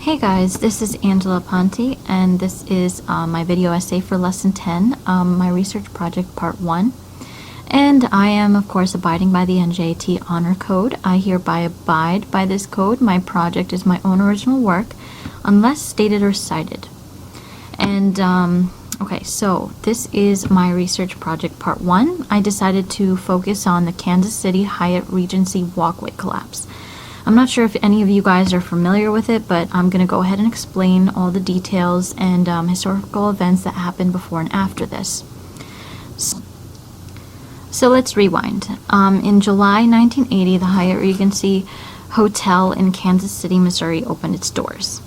Hey guys, this is Angela Ponte, and this is my video essay for Lesson 10, my research project part 1. And I am, of course, abiding by the NJIT Honor Code. I hereby abide by this code. My project is my own original work, unless stated or cited. And, okay, so this is my research project part 1. I decided to focus on the Kansas City Hyatt Regency walkway collapse. I'm not sure if any of you guys are familiar with it, but I'm going to go ahead and explain all the details and historical events that happened before and after this. So let's rewind. In July 1980, the Hyatt Regency Hotel in Kansas City, Missouri opened its doors.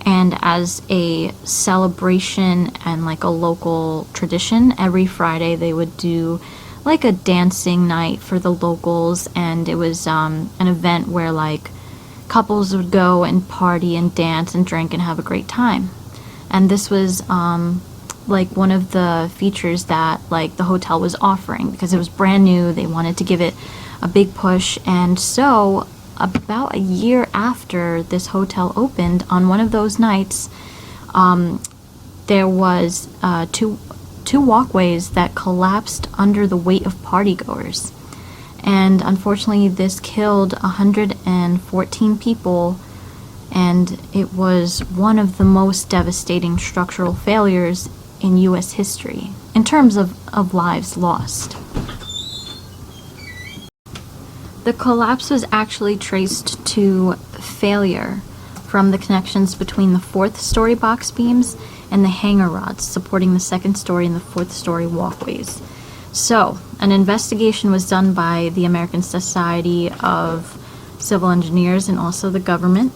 And as a celebration and like a local tradition, every Friday they would do like a dancing night for the locals, and it was an event where like couples would go and party and dance and drink and have a great time. And this was like one of the features that like the hotel was offering because it was brand new. They wanted to give it a big push, and so about a year after this hotel opened, on one of those nights, there was two walkways that collapsed under the weight of partygoers, and unfortunately this killed 114 people, and it was one of the most devastating structural failures in US history in terms of lives lost. The collapse was actually traced to failure from the connections between the fourth-story box beams and the hanger rods supporting the second story and the fourth story walkways. So, an investigation was done by the American Society of Civil Engineers and also the government.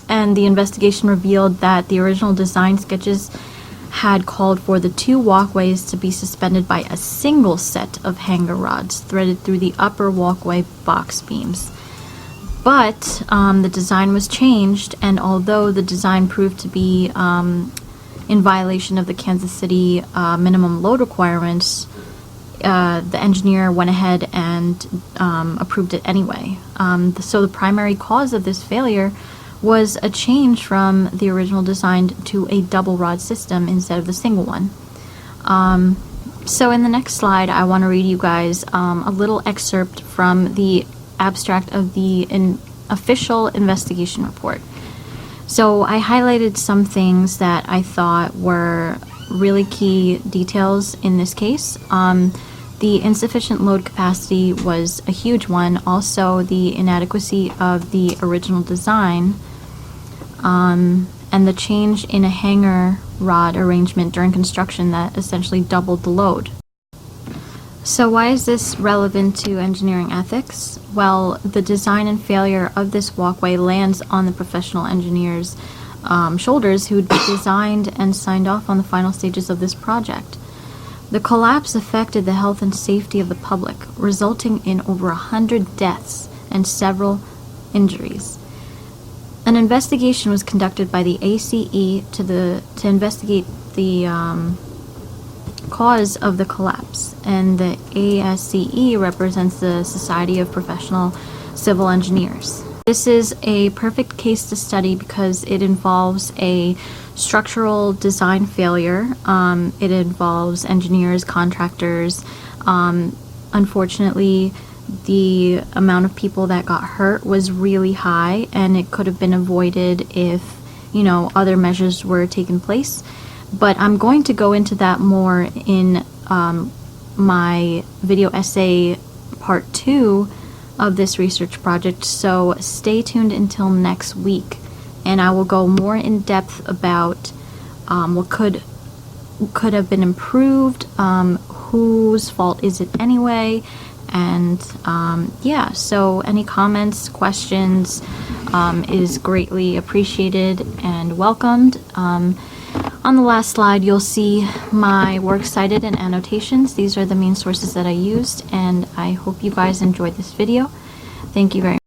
And the investigation revealed that the original design sketches had called for the two walkways to be suspended by a single set of hanger rods threaded through the upper walkway box beams. But the design was changed, and although the design proved to be in violation of the Kansas City minimum load requirements, the engineer went ahead and approved it anyway. So the primary cause of this failure was a change from the original design to a double rod system instead of the single one. So in the next slide, I want to read you guys a little excerpt from the abstract of the official investigation report. So I highlighted some things that I thought were really key details in this case. The insufficient load capacity was a huge one. Also, the inadequacy of the original design, and the change in a hanger rod arrangement during construction that essentially doubled the load. So why is this relevant to engineering ethics? Well, the design and failure of this walkway lands on the professional engineers' shoulders who designed and signed off on the final stages of this project. The collapse affected the health and safety of the public, resulting in over 100 deaths and several injuries. An investigation was conducted by the ACE to investigate the cause of the collapse, and the ASCE represents the Society of Professional Civil Engineers. This is a perfect case to study because it involves a structural design failure. It involves engineers, contractors. Unfortunately, the amount of people that got hurt was really high, and it could have been avoided if, other measures were taken place. But I'm going to go into that more in my video essay part 2 of this research project, so stay tuned until next week, and I will go more in depth about what could have been improved, whose fault is it anyway, and yeah, so any comments, questions is greatly appreciated and welcomed. On the last slide, you'll see my works cited and annotations. These are the main sources that I used, and I hope you guys enjoyed this video. Thank you very much.